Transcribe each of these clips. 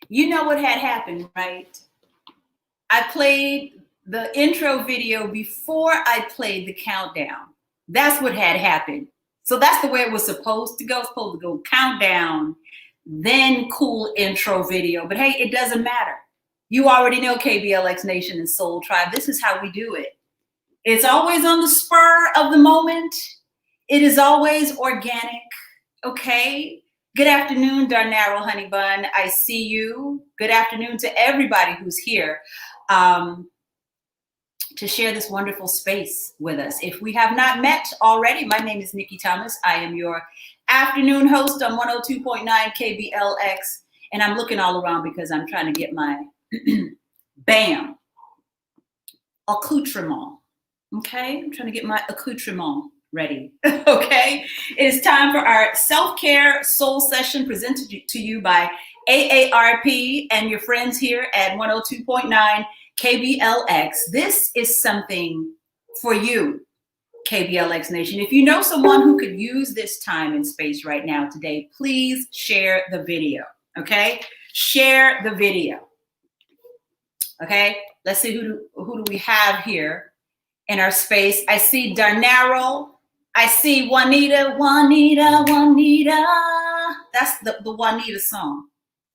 You know what had happened, right? I played the intro video before I played the countdown. That's what had happened. So that's the way it was supposed to go. It's supposed to go countdown, then cool intro video. But hey, it doesn't matter. You already know KBLX Nation and Soul Tribe. This is how we do it. It's always on the spur of the moment. It is always organic. Okay. Good afternoon, Darnaro Honey Bun. I see you. Good afternoon to everybody who's here to share this wonderful space with us. If we have not met already, my name is Nikki Thomas. I am your afternoon host on 102.9 KBLX. And I'm looking all around because I'm trying to get my bam accoutrement. Okay, I'm trying to get my accoutrement ready. Okay, it is time for our self-care soul session presented to you by AARP and your friends here at 102.9 KBLX. This is something for you, KBLX Nation. If you know someone who could use this time and space right now today, please share the video. Okay, share the video. Okay, let's see who do we have here in our space. I see Darnaro. I see Juanita. That's the Juanita song.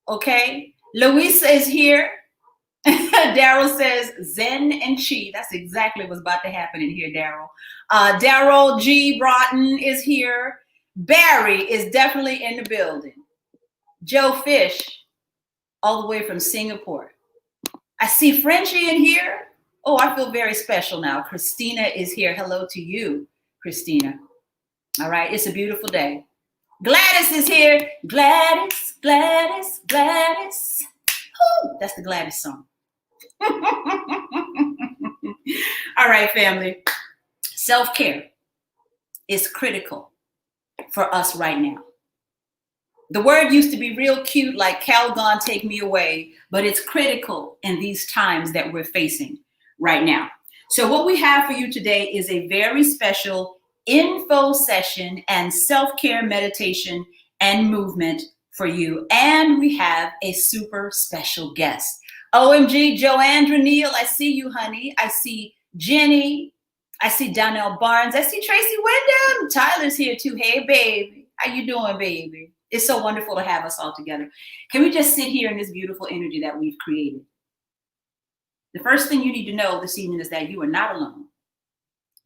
Okay. Luisa is here. Daryl says Zen and Chi. That's exactly what's about to happen in here, Daryl. Daryl G. Broughton is here. Barry is definitely in the building. Joe Fish, all the way from Singapore. I see Frenchie in here. Oh, I feel very special now. Christina is here. Hello to you, Christina. All right, it's a beautiful day. Gladys is here. Gladys. Woo, that's the Gladys song. All right, family. Self-care is critical for us right now. The word used to be real cute, like Calgon, take me away, but it's critical in these times that we're facing right now. So what we have for you today is a very special info session and self-care meditation and movement for you. And we have a super special guest. OMG, Joandra Neal, I see you, honey. I see Jenny. I see Donnell Barnes. I see Tracy Wyndham. Tyler's here too. Hey, baby. How you doing, baby? It's so wonderful to have us all together. Can we just sit here in this beautiful energy that we've created? The first thing you need to know this evening is that you are not alone.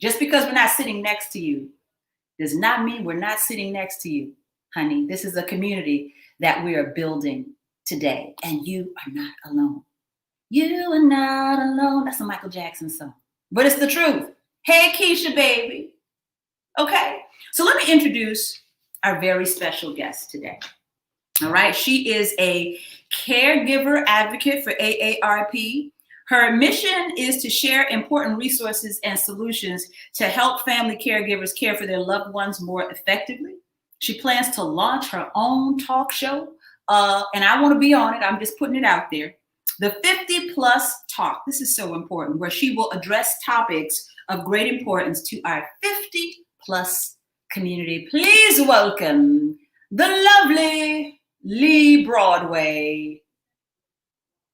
Just because we're not sitting next to you does not mean we're not sitting next to you, honey. This is a community that we are building today, and you are not alone. You are not alone. That's a Michael Jackson song, but it's the truth. Hey, Keisha, baby. Okay, so let me introduce our very special guest today. All right, she is a caregiver advocate for AARP. Her mission is to share important resources and solutions to help family caregivers care for their loved ones more effectively. She plans to launch her own talk show, and I want to be on it. I'm just putting it out there. The 50 Plus Talk. This is so important, where she will address topics of great importance to our 50 plus community. Please welcome the lovely Leigh Broadway.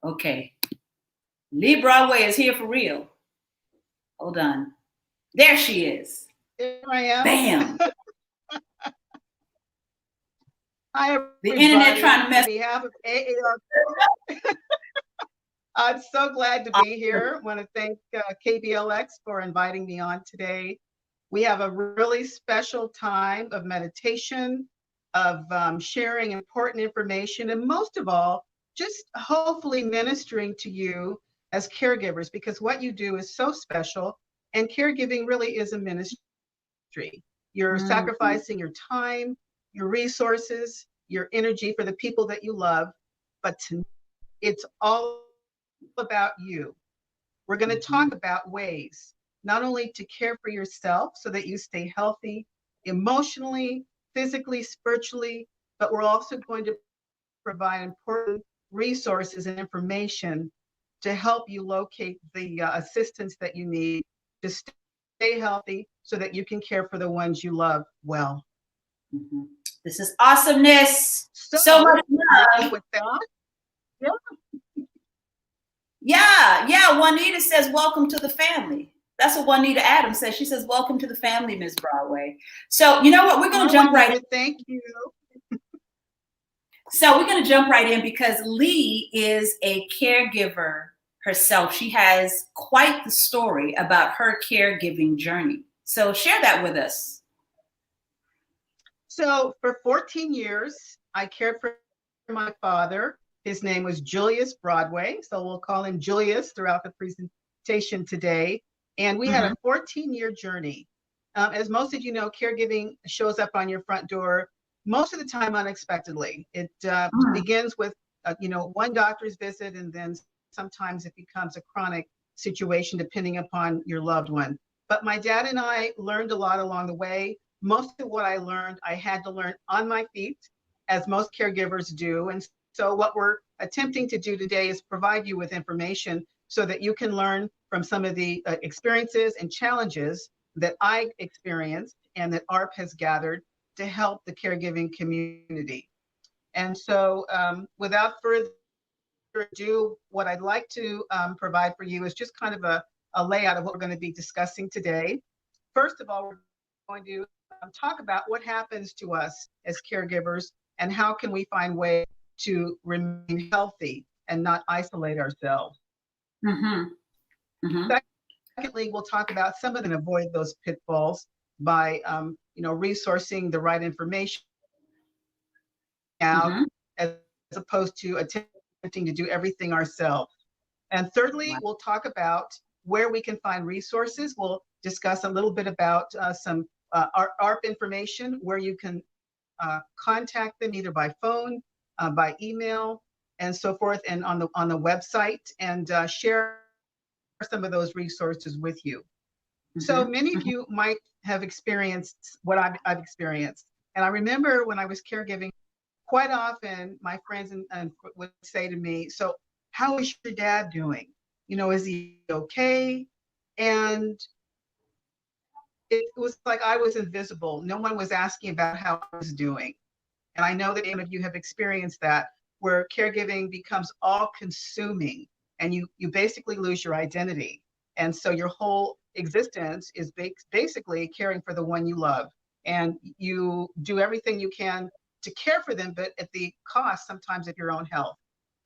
Okay. Leigh Broadway is here for real. Hold on. There she is. Here I am. Bam. Hi, the internet trying to mess. On behalf of AARP, I'm so glad to be here. I want to thank KBLX for inviting me on today. We have a really special time of meditation, of sharing important information, and most of all, just hopefully ministering to you as caregivers, because what you do is so special, and caregiving really is a ministry. You're sacrificing your time, your resources, your energy for the people that you love, but it's all about you. We're going to talk about ways not only to care for yourself so that you stay healthy emotionally, physically, spiritually, but we're also going to provide important resources and information to help you locate the assistance that you need to stay healthy so that you can care for the ones you love well. This is awesomeness. So much love. With that, Yeah, Juanita says, welcome to the family. That's what Juanita Adams says. She says, welcome to the family, Ms. Broadway. So you know what? We're going to jump right in. Thank you. So we're going to jump right in because Leigh is a caregiver herself. She has quite the story about her caregiving journey. So share that with us. So for 14 years, I cared for my father. His name was Julius Broadway. So we'll call him Julius throughout the presentation today. And we had a 14-year journey. As most of you know, caregiving shows up on your front door most of the time unexpectedly. It begins with, one doctor's visit, and then sometimes it becomes a chronic situation depending upon your loved one. But my dad and I learned a lot along the way. Most of what I learned, I had to learn on my feet, as most caregivers do. And so what we're attempting to do today is provide you with information so that you can learn from some of the experiences and challenges that I experienced and that AARP has gathered to help the caregiving community. And so without further ado, what I'd like to provide for you is just kind of a layout of what we're going to be discussing today. First of all, we're going to talk about what happens to us as caregivers and how can we find ways to remain healthy and not isolate ourselves. Secondly, we'll talk about some of them, avoid those pitfalls by resourcing the right information out as opposed to attempting to do everything ourselves. And thirdly, we'll talk about where we can find resources. We'll discuss a little bit about some AARP information, where you can contact them either by phone, by email, and so forth, and on the website, and share some of those resources with you. So many of you might have experienced what I've experienced. And I remember when I was caregiving, quite often my friends and would say to me, so how is your dad doing? Is he okay? And it was like I was invisible. No one was asking about how I was doing. And I know that many of you have experienced that, where caregiving becomes all consuming and you basically lose your identity. And so your whole existence is basically caring for the one you love. And you do everything you can to care for them, but at the cost sometimes of your own health.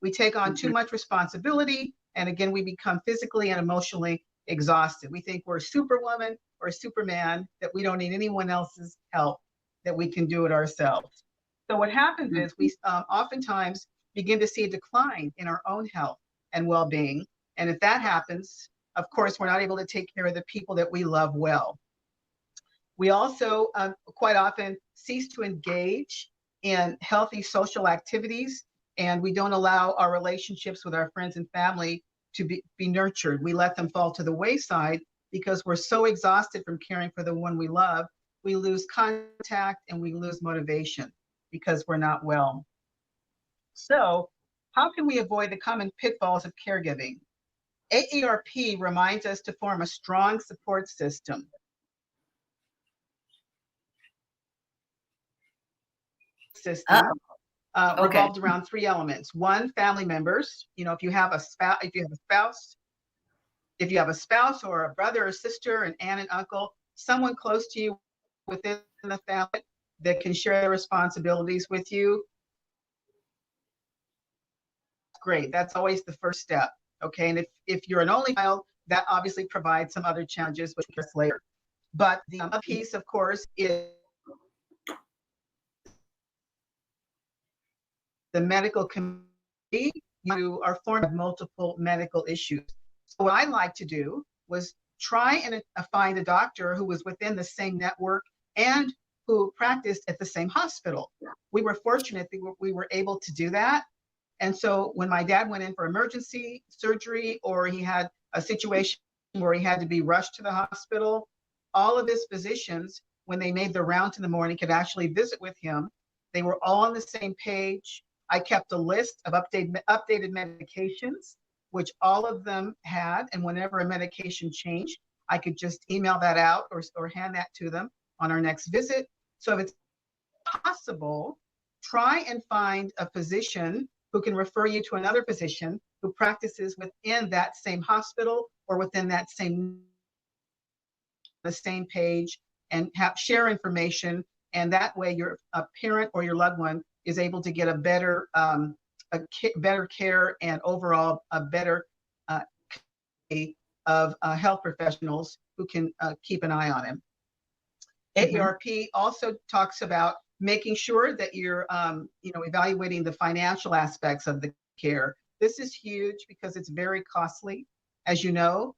We take on too much responsibility. And again, we become physically and emotionally exhausted. We think we're a superwoman or a superman, that we don't need anyone else's help, that we can do it ourselves. So what happens is we oftentimes begin to see a decline in our own health and well-being. And if that happens, of course, we're not able to take care of the people that we love well. We also quite often cease to engage in healthy social activities, and we don't allow our relationships with our friends and family to be nurtured. We let them fall to the wayside because we're so exhausted from caring for the one we love. We lose contact and we lose motivation because we're not well. So how can we avoid the common pitfalls of caregiving? AARP reminds us to form a strong support system. Revolved around three elements. One, family members. If you have a spouse or a brother or sister, an aunt and uncle, someone close to you within the family that can share their responsibilities with you. Great. That's always the first step. Okay. And if you're an only child, that obviously provides some other challenges, which we'll discuss later. But the other piece, of course, is the medical community. You are formed of multiple medical issues. So what I like to do was try and find a doctor who was within the same network and who practiced at the same hospital. We were fortunate that we were able to do that. And so when my dad went in for emergency surgery, or he had a situation where he had to be rushed to the hospital, all of his physicians, when they made their rounds in the morning, could actually visit with him. They were all on the same page. I kept a list of updated medications, which all of them had. And whenever a medication changed, I could just email that out or hand that to them on our next visit. So if it's possible, try and find a physician who can refer you to another physician who practices within that same hospital or within that the same page, and share information. And that way your parent or your loved one is able to get a better better care and overall a better of health professionals who can keep an eye on him. AARP also talks about making sure that you're evaluating the financial aspects of the care. This is huge because it's very costly, as you know,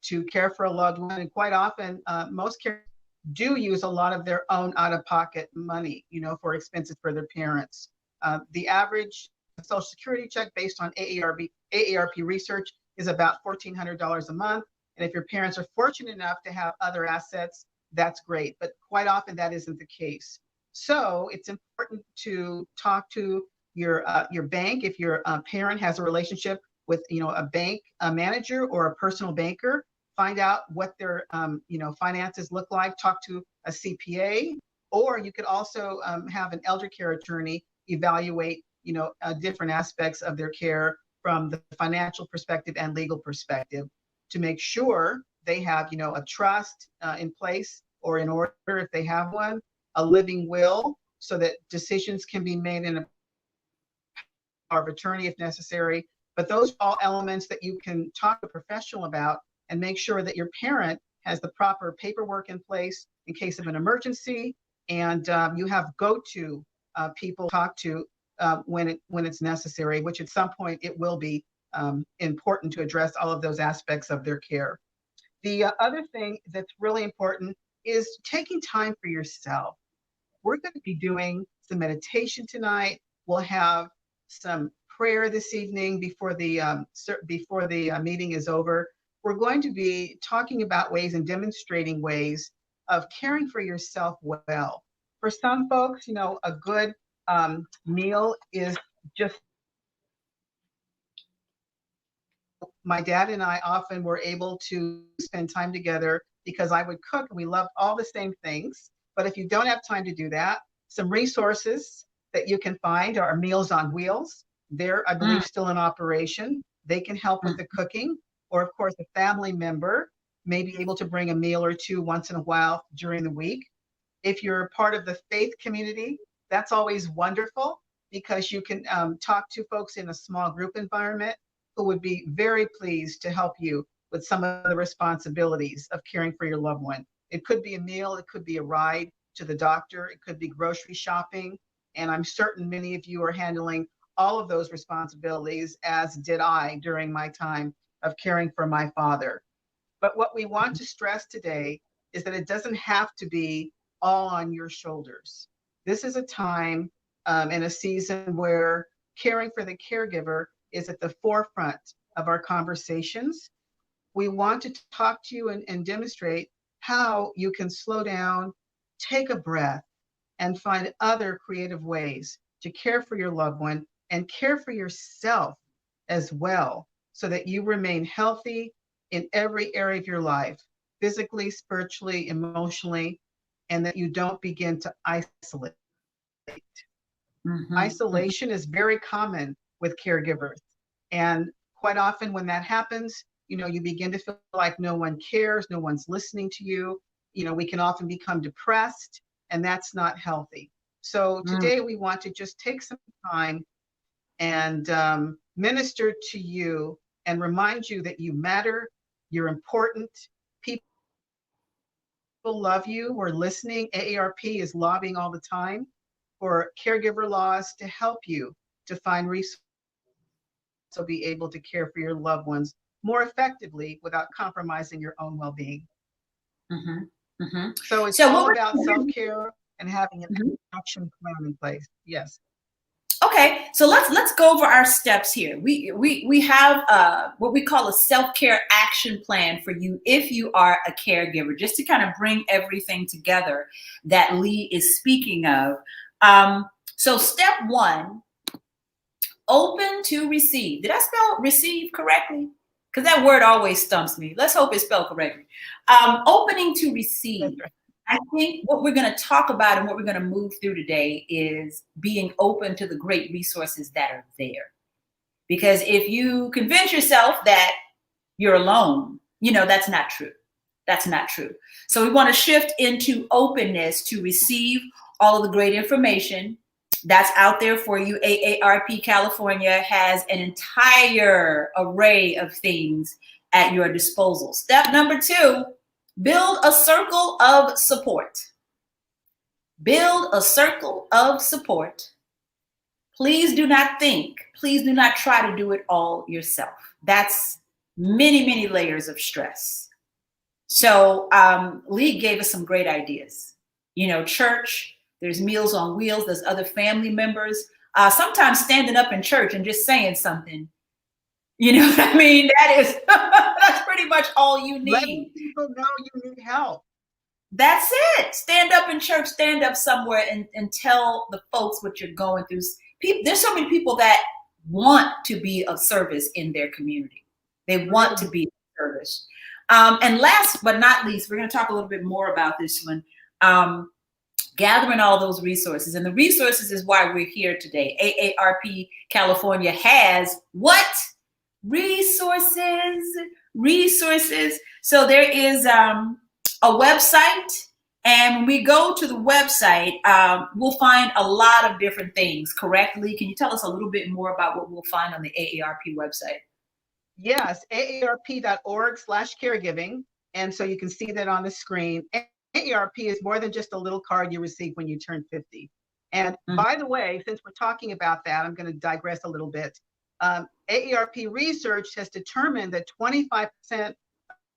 to care for a loved one. And quite often, most care do use a lot of their own out-of-pocket money, for expenses for their parents. The average Social Security check based on AARP research is about $1,400 a month. And if your parents are fortunate enough to have other assets, that's great. But quite often that isn't the case. So it's important to talk to your bank. If your parent has a relationship with a bank manager or a personal banker, find out what their finances look like. Talk to a CPA, or you could also have an elder care attorney evaluate different aspects of their care from the financial perspective and legal perspective to make sure they have a trust in place or in order if they have one, a living will, so that decisions can be made in a power of attorney if necessary. But those are all elements that you can talk to a professional about and make sure that your parent has the proper paperwork in place in case of an emergency, and you have go-to people to talk to when it's necessary, which at some point it will be important to address all of those aspects of their care. The other thing that's really important is taking time for yourself. We're going to be doing some meditation tonight. We'll have some prayer this evening before the meeting is over. We're going to be talking about ways and demonstrating ways of caring for yourself well. For some folks, a good meal is just. My dad and I often were able to spend time together because I would cook and we loved all the same things. But if you don't have time to do that, some resources that you can find are Meals on Wheels. They're, I believe, still in operation. They can help with the cooking. Or, of course, a family member may be able to bring a meal or two once in a while during the week. If you're part of the faith community, that's always wonderful because you can talk to folks in a small group environment who would be very pleased to help you with some of the responsibilities of caring for your loved one. It could be a meal, it could be a ride to the doctor, it could be grocery shopping, and I'm certain many of you are handling all of those responsibilities, as did I during my time of caring for my father. But what we want to stress today is that it doesn't have to be all on your shoulders. This is a time and a season where caring for the caregiver is at the forefront of our conversations. We want to talk to you and demonstrate how you can slow down, take a breath, and find other creative ways to care for your loved one and care for yourself as well, so that you remain healthy in every area of your life, physically, spiritually, emotionally, and that you don't begin to isolate. Isolation is very common with caregivers. And quite often when that happens, you begin to feel like no one cares, no one's listening to you. We can often become depressed, and that's not healthy. So today we want to just take some time and minister to you and remind you that you matter, you're important, people love you, we're listening. AARP is lobbying all the time for caregiver laws to help you to find resources to be able to care for your loved ones more effectively without compromising your own well-being. So it's all about self-care and having an action plan in place. Yes. Okay, so let's go over our steps here. We have what we call a self-care action plan for you if you are a caregiver, just to kind of bring everything together that Leigh is speaking of. So step one, open to receive. Did I spell receive correctly? Because that word always stumps me. Let's hope it's spelled correctly. Opening to receive. I think what we're going to talk about and what we're going to move through today is being open to the great resources that are there. Because if you convince yourself that you're alone, that's not true. That's not true. So we want to shift into openness to receive all of the great information that's out there for you. AARP California has an entire array of things at your disposal. Step number 2, build a circle of support. Build a circle of support. Please do not try to do it all yourself. That's many, many layers of stress. So Leigh gave us some great ideas. Church, there's Meals on Wheels, there's other family members. Sometimes standing up in church and just saying something, you know what I mean? That's pretty much all you need. Letting people know you need help. That's it. Stand up in church, stand up somewhere and tell the folks what you're going through. There's so many people that want to be of service in their community. They want to be of service. And last but not least, we're going to talk a little bit more about this one. Gathering all those resources. And the resources is why we're here today. AARP California has what? Resources. So there is a website. And when we go to the website, we'll find a lot of different things, correct, Leigh? Can you tell us a little bit more about what we'll find on the AARP website? Yes, aarp.org/caregiving. And so you can see that on the screen. AARP is more than just a little card you receive when you turn 50. And by the way, since we're talking about that, I'm going to digress a little bit. AARP research has determined that 25%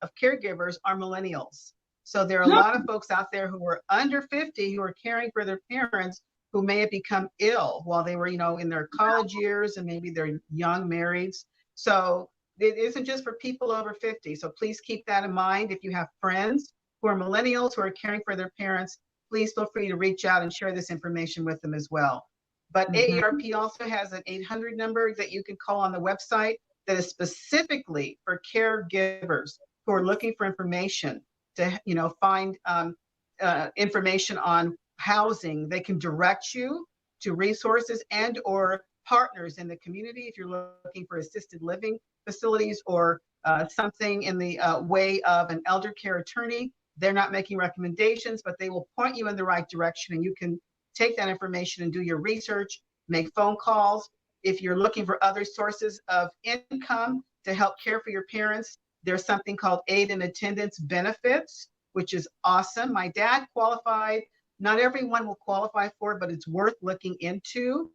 of caregivers are millennials. So there are a lot of folks out there who are under 50 who are caring for their parents who may have become ill while they were, in their college years, and maybe they're young marrieds. So it isn't just for people over 50. So please keep that in mind. If you have friends who are millennials who are caring for their parents, please feel free to reach out and share this information with them as well. But AARP also has an 800 number that you can call on the website that is specifically for caregivers who are looking for information to find information on housing. They can direct you to resources and or partners in the community if you're looking for assisted living facilities or something in the way of an elder care attorney. They're not making recommendations, but they will point you in the right direction, and you can take that information and do your research, make phone calls. If you're looking for other sources of income to help care for your parents, there's something called aid and attendance benefits, which is awesome. My dad qualified. Not everyone will qualify for it, but it's worth looking into.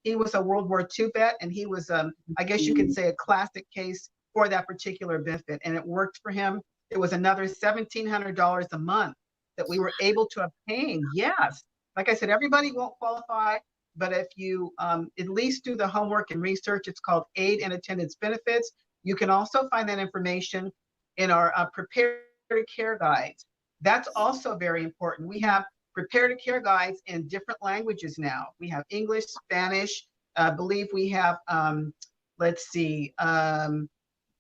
He was a World War II vet, and he was, I guess you could say, a classic case for that particular benefit, and it worked for him. It was another $1,700 a month that we were able to obtain. Yes, like I said, everybody won't qualify, but if you at least do the homework and research, it's called aid and attendance benefits. You can also find that information in our Prepare to Care guides. That's also very important. We have Prepare to Care guides in different languages now. We have English, Spanish, I believe we have,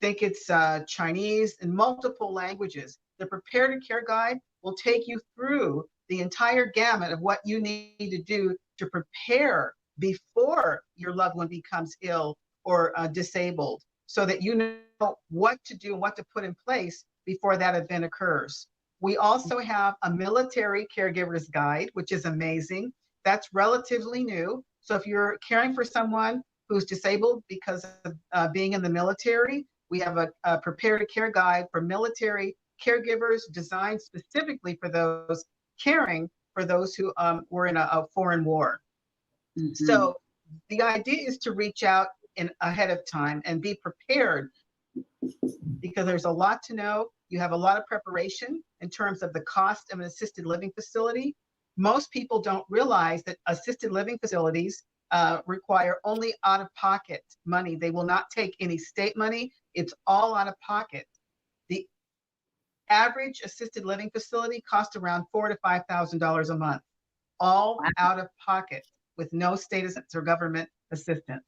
think it's Chinese, and multiple languages. The Prepare to Care guide will take you through the entire gamut of what you need to do to prepare before your loved one becomes ill or disabled, so that you know what to do and what to put in place before that event occurs. We also have a military caregiver's guide, which is amazing. That's relatively new. So if you're caring for someone who's disabled because of being in the military, we have a Prepare to Care guide for military caregivers designed specifically for those caring for those who were in a foreign war. So the idea is to reach out ahead of time and be prepared, because there's a lot to know. You have a lot of preparation in terms of the cost of an assisted living facility. Most people don't realize that assisted living facilities require only out-of-pocket money. They will not take any state money. It's all out of pocket. The average assisted living facility costs around $4,000 to $5,000 a month, all out of pocket with no state or government assistance.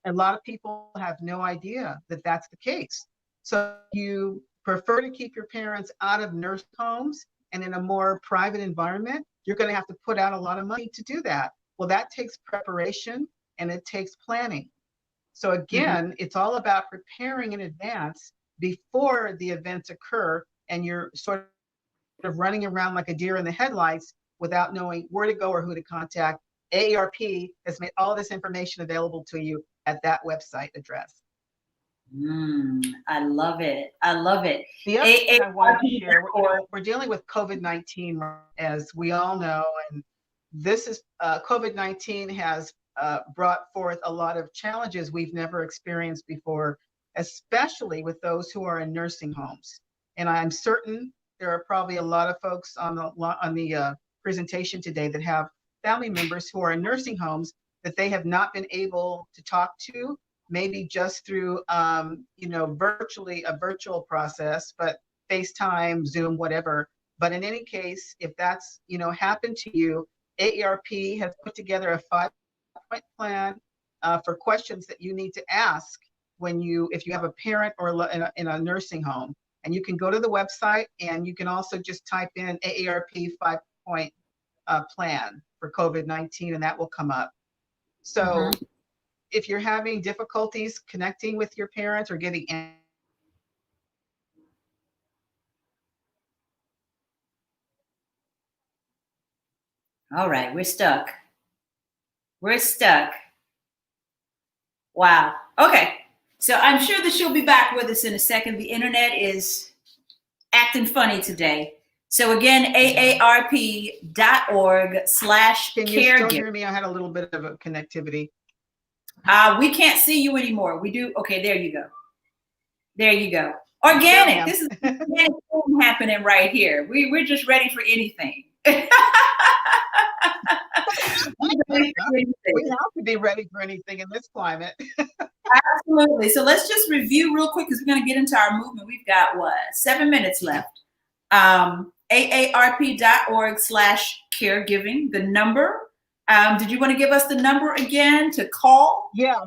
A lot of people have no idea that that's the case. So you prefer to keep your parents out of nursing homes and in a more private environment, you're going to have to put out a lot of money to do that. Well, that takes preparation and it takes planning. So again, it's all about preparing in advance before the events occur, and you're sort of running around like a deer in the headlights without knowing where to go or who to contact. AARP has made all this information available to you at that website address. I love it. I love it. The other thing I wanted to share, we're dealing with COVID-19, as we all know, and this is COVID-19 has brought forth a lot of challenges we've never experienced before, especially with those who are in nursing homes. And I'm certain there are probably a lot of folks on the presentation today that have family members who are in nursing homes that they have not been able to talk to, maybe just through virtually a virtual process, but FaceTime, Zoom, whatever. But in any case, if that's happened to you, AARP has put together a 5-point plan for questions that you need to ask if you have a parent or in a nursing home. And you can go to the website, and you can also just type in AARP 5-point plan for COVID-19, and that will come up. So if you're having difficulties connecting with your parents or getting All right, we're stuck. We're stuck. Wow. Okay. So I'm sure that she'll be back with us in a second. The internet is acting funny today. So again, aarp.org/caregiver. Can you still hear me? I had a little bit of a connectivity. We can't see you anymore. We do. Okay, there you go. There you go. Organic. This is organic happening right here. We're just ready for anything. We have to be ready for anything in this climate. Absolutely. So let's just review real quick, because we're going to get into our movement. We've got 7 minutes left. AARP.org/caregiving, the number. Did you want to give us the number again to call? Yeah.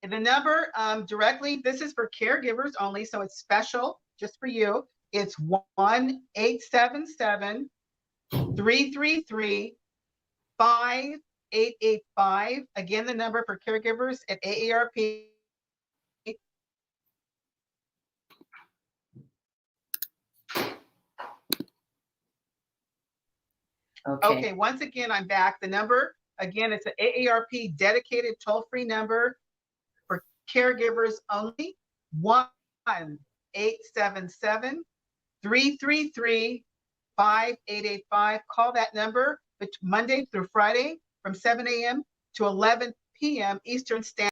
The number directly, this is for caregivers only, so it's special just for you. It's 1-877-333-5885. Again, the number for caregivers at AARP. Okay, once again, I'm back. The number, again, it's an AARP dedicated toll-free number for caregivers only, 1-877-333-5885. Call that number Monday through Friday from 7 a.m. to 11 p.m. Eastern Standard.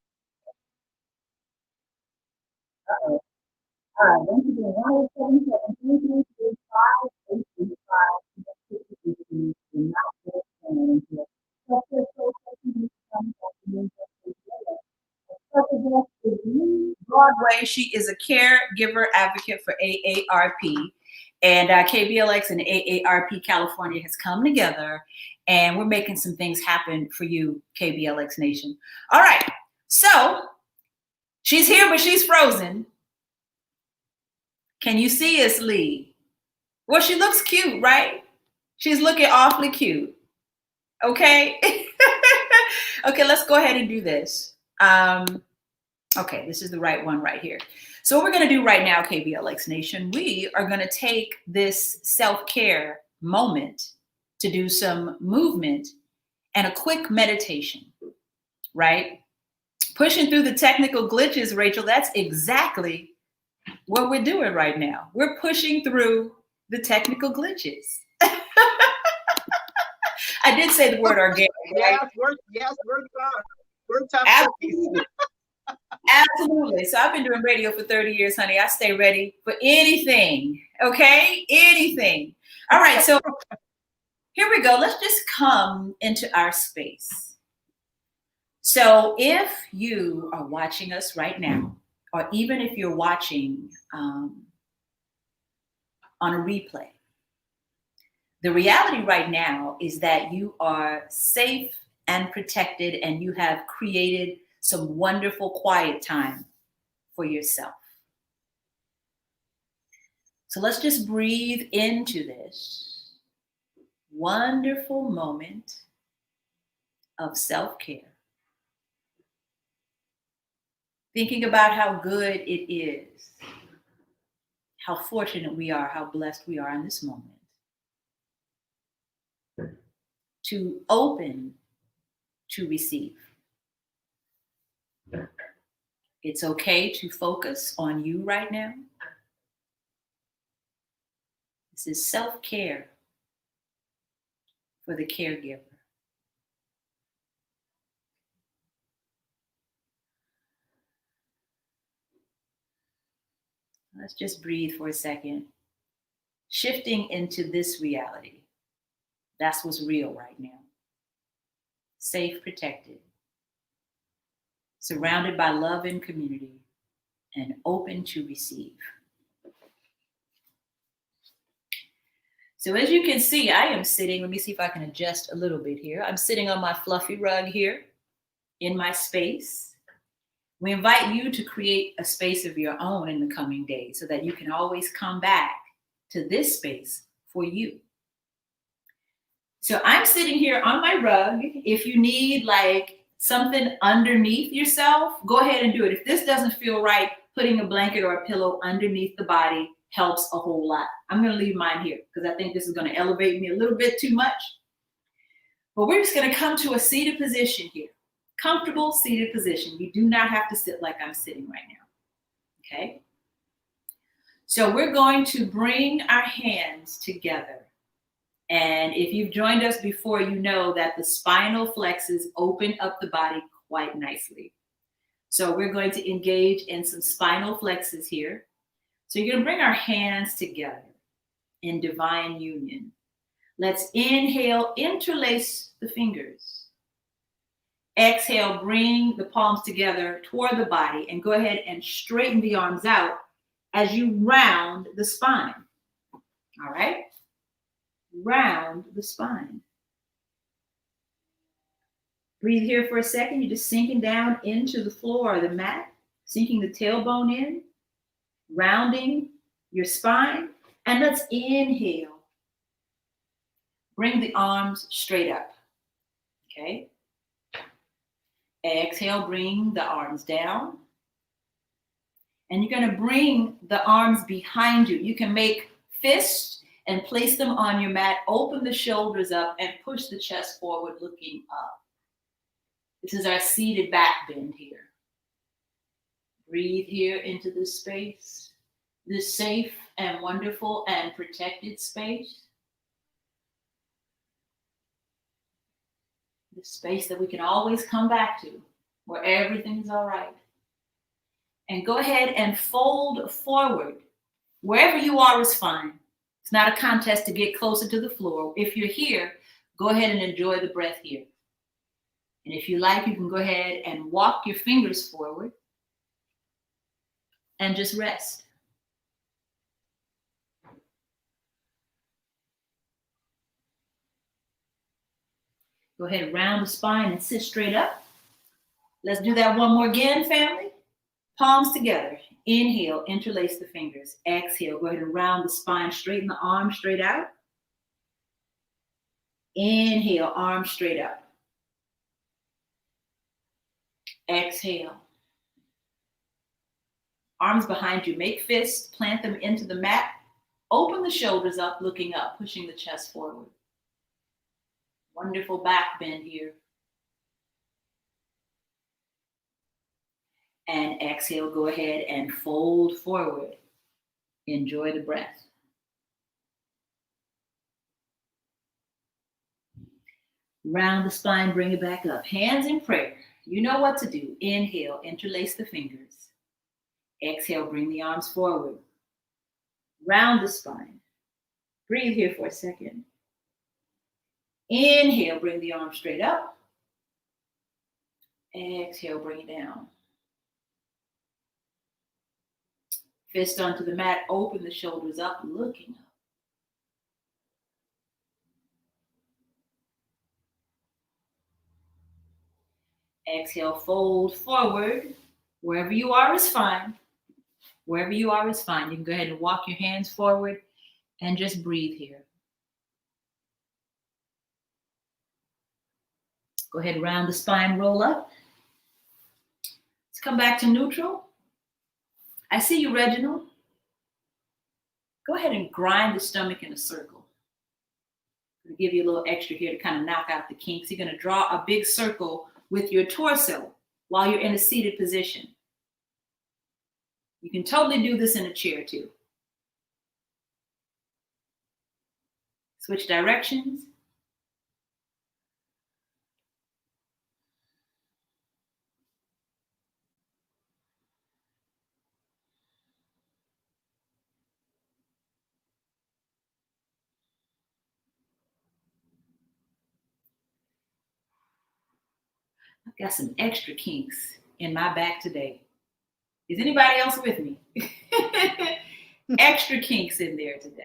Broadway. She is a caregiver advocate for AARP, and KBLX and AARP California has come together, and we're making some things happen for you, KBLX Nation. All right, so she's here, but she's frozen. Can you see us, Leigh? Well, she looks cute, right? She's looking awfully cute. Okay. Okay, let's go ahead and do this. Okay, this is the right one right here. So what we're going to do right now, KBLX Nation, we are going to take this self-care moment to do some movement and a quick meditation, right? Pushing through the technical glitches, Rachel, that's exactly what we're doing right now. We're pushing through the technical glitches. I did say the word organic. Right? Yes, we're tough. Absolutely. Absolutely. So I've been doing radio for 30 years, honey. I stay ready for anything. Okay? Anything. All right. So here we go. Let's just come into our space. So if you are watching us right now, or even if you're watching on a replay, the reality right now is that you are safe and protected, and you have created some wonderful quiet time for yourself. So let's just breathe into this wonderful moment of self-care. Thinking about how good it is, how fortunate we are, how blessed we are in this moment to open to receive. It's okay to focus on you right now. This is self-care for the caregiver. Let's just breathe for a second. Shifting into this reality. That's what's real right now. Safe, protected, surrounded by love and community, and open to receive. So as you can see, I am sitting, let me see if I can adjust a little bit here. I'm sitting on my fluffy rug here in my space. We invite you to create a space of your own in the coming days so that you can always come back to this space for you. So I'm sitting here on my rug. If you need like something underneath yourself, go ahead and do it. If this doesn't feel right, putting a blanket or a pillow underneath the body helps a whole lot. I'm going to leave mine here because I think this is going to elevate me a little bit too much. But we're just going to come to a seated position here. Comfortable seated position. You do not have to sit like I'm sitting right now. Okay? So we're going to bring our hands together. And if you've joined us before, you know that the spinal flexors open up the body quite nicely. So we're going to engage in some spinal flexors here. So you're going to bring our hands together in divine union. Let's inhale, interlace the fingers. Exhale, bring the palms together toward the body and go ahead and straighten the arms out as you round the spine. All right? Round the spine. Breathe here for a second. You're just sinking down into the floor or the mat, sinking the tailbone in, rounding your spine. And let's inhale. Bring the arms straight up. Okay? Exhale, bring the arms down. And you're going to bring the arms behind you. You can make fists and place them on your mat. Open the shoulders up and push the chest forward, looking up. This is our seated back bend here. Breathe here into this space, this safe and wonderful and protected space. The space that we can always come back to, where everything's all right. And go ahead and fold forward. Wherever you are is fine. It's not a contest to get closer to the floor. If you're here, go ahead and enjoy the breath here. And if you like, you can go ahead and walk your fingers forward and just rest. Go ahead and round the spine and sit straight up. Let's do that one more again, family. Palms together. Inhale, interlace the fingers. Exhale, go ahead and round the spine, straighten the arms straight out. Inhale, arms straight up. Exhale. Arms behind you. Make fists, plant them into the mat. Open the shoulders up, looking up, pushing the chest forward. Wonderful back bend here. And exhale, go ahead and fold forward. Enjoy the breath. Round the spine, bring it back up. Hands in prayer. You know what to do. Inhale, interlace the fingers. Exhale, bring the arms forward. Round the spine. Breathe here for a second. Inhale, bring the arms straight up. Exhale, bring it down. Fist onto the mat, open the shoulders up, looking up. Exhale, fold forward. Wherever you are is fine. Wherever you are is fine. You can go ahead and walk your hands forward and just breathe here. Go ahead and round the spine, roll up. Let's come back to neutral. I see you, Reginald. Go ahead and grind the stomach in a circle. I'm gonna give you a little extra here to kind of knock out the kinks. You're gonna draw a big circle with your torso while you're in a seated position. You can totally do this in a chair too. Switch directions. I've got some extra kinks in my back today. Is anybody else with me? Extra kinks in there today.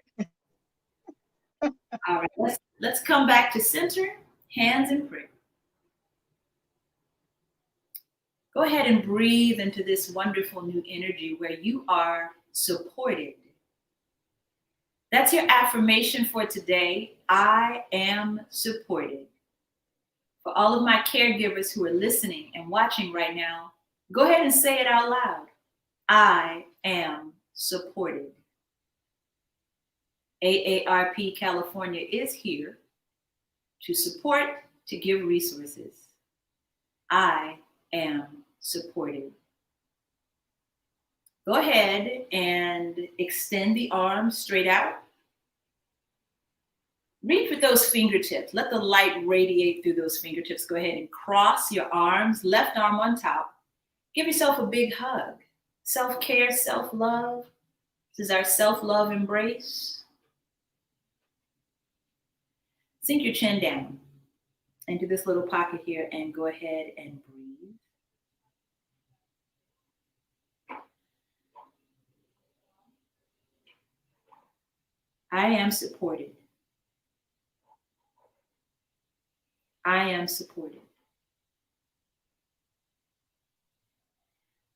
All right, let's come back to center, hands in prayer. Go ahead and breathe into this wonderful new energy where you are supported. That's your affirmation for today. I am supported. For all of my caregivers who are listening and watching right now, go ahead and say it out loud. I am supported. AARP California is here to support, to give resources. I am supported. Go ahead and extend the arms straight out. Reach with those fingertips. Let the light radiate through those fingertips. Go ahead and cross your arms, left arm on top. Give yourself a big hug. Self-care, self-love. This is our self-love embrace. Sink your chin down into this little pocket here and go ahead and breathe. I am supported. I am supported.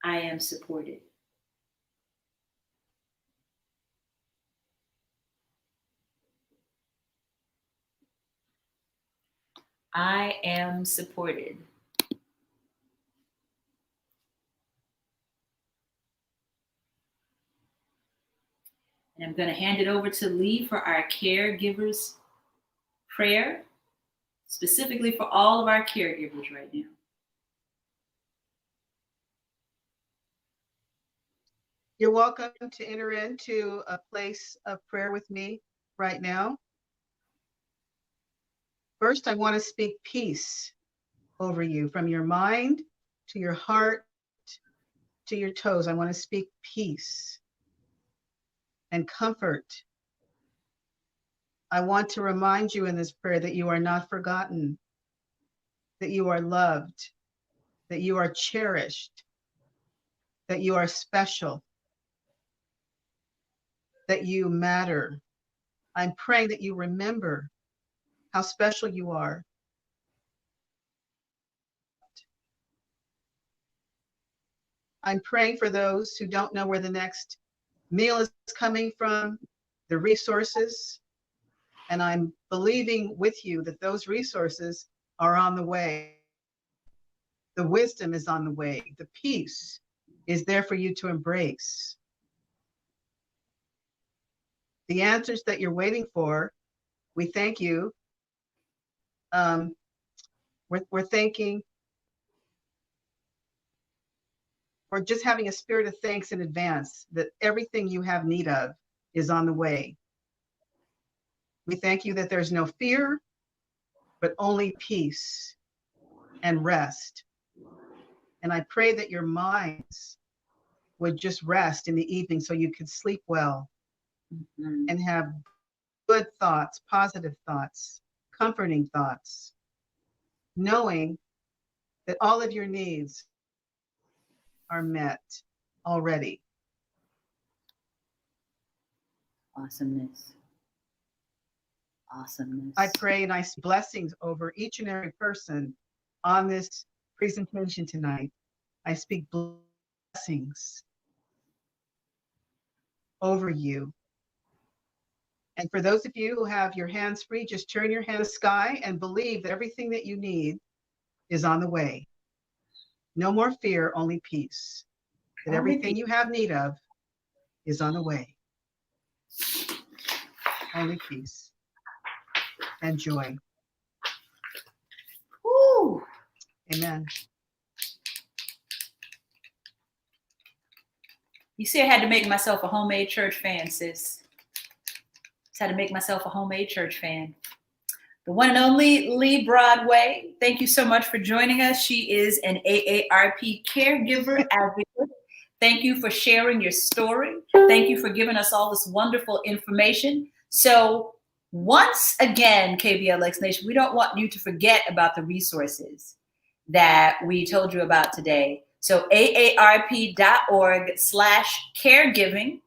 I am supported. I am supported. And I'm going to hand it over to Leigh for our caregivers prayer, specifically for all of our caregivers right now. You're welcome to enter into a place of prayer with me right now. First, I want to speak peace over you from your mind to your heart to your toes. I want to speak peace and comfort. I want to remind you in this prayer that you are not forgotten, that you are loved, that you are cherished, that you are special, that you matter. I'm praying that you remember how special you are. I'm praying for those who don't know where the next meal is coming from, the resources, and I'm believing with you that those resources are on the way. The wisdom is on the way. The peace is there for you to embrace. The answers that you're waiting for, we thank you. We're thanking for just having a spirit of thanks in advance that everything you have need of is on the way. We thank you that there's no fear, but only peace and rest. And I pray that your minds would just rest in the evening so you could sleep well and have good thoughts, positive thoughts, comforting thoughts, knowing that all of your needs are met already. Awesomeness. Awesomeness. I pray nice blessings over each and every person on this presentation tonight. I speak blessings over you. And for those of you who have your hands free, just turn your hand to the sky and believe that everything that you need is on the way. No more fear, only peace. That everything you have need of is on the way. Only peace and joy. Woo. Amen. You see, I had to make myself a homemade church fan, sis. Just had to make myself a homemade church fan. The one and only Leigh Broadway. Thank you so much for joining us. She is an AARP caregiver advocate. Thank you for sharing your story. Thank you for giving us all this wonderful information. So once again, KBLX Nation, we don't want you to forget about the resources that we told you about today. So aarp.org/caregiving.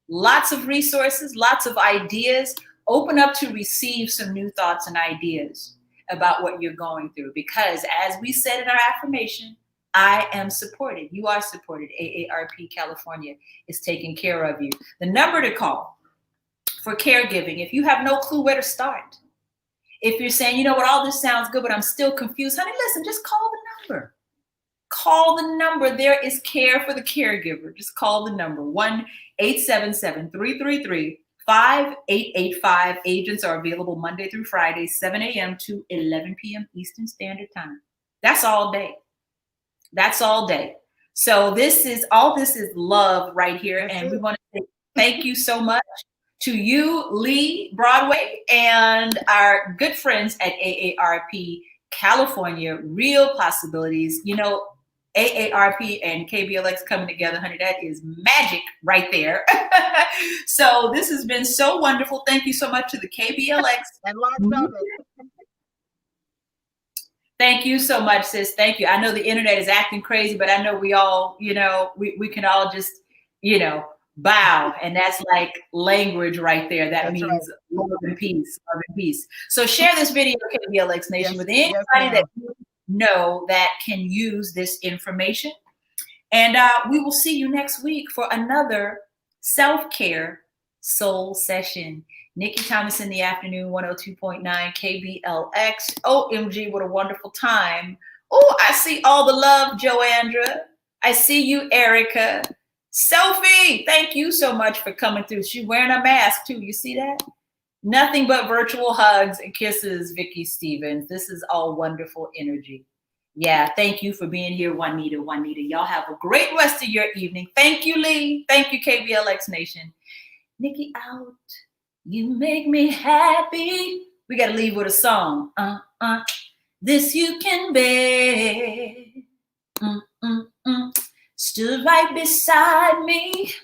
Lots of resources, lots of ideas. Open up to receive some new thoughts and ideas about what you're going through. Because as we said in our affirmation, I am supported. You are supported. AARP California is taking care of you. The number to call for caregiving, if you have no clue where to start, if you're saying, you know what, all this sounds good, but I'm still confused, honey, listen, just call the number. Call the number. There is care for the caregiver. Just call the number 1-877-333-5885. Agents are available Monday through Friday, 7 a.m. to 11 p.m. Eastern Standard Time. That's all day. That's all day. So this is love right here. And we want to say thank you so much to you, Leigh Broadway, and our good friends at AARP California, Real Possibilities. You know, AARP and KBLX coming together, honey, that is magic right there. So this has been so wonderful. Thank you so much to the KBLX. And lots of it. Thank you so much, sis. Thank you. I know the internet is acting crazy, but I know we all, you know, we can all just, you know, bow. And that's like language right there. That means right. Love and peace, love and peace. So share this video, KBLX Nation, with anybody that you know that can use this information. And we will see you next week for another self-care soul session. Nikki Thomas in the afternoon, 102.9 KBLX. OMG, what a wonderful time. Oh, I see all the love, Joandra. I see you, Erica. Sophie, thank you so much for coming through. She's wearing a mask too. You see that? Nothing but virtual hugs and kisses, Vicky Stevens. This is all wonderful energy. Yeah, thank you for being here, Juanita. Y'all have a great rest of your evening. Thank you, Leigh. Thank you, KBLX Nation. Nikki out. You make me happy. We got to leave with a song. This you can bear. Stood right beside me.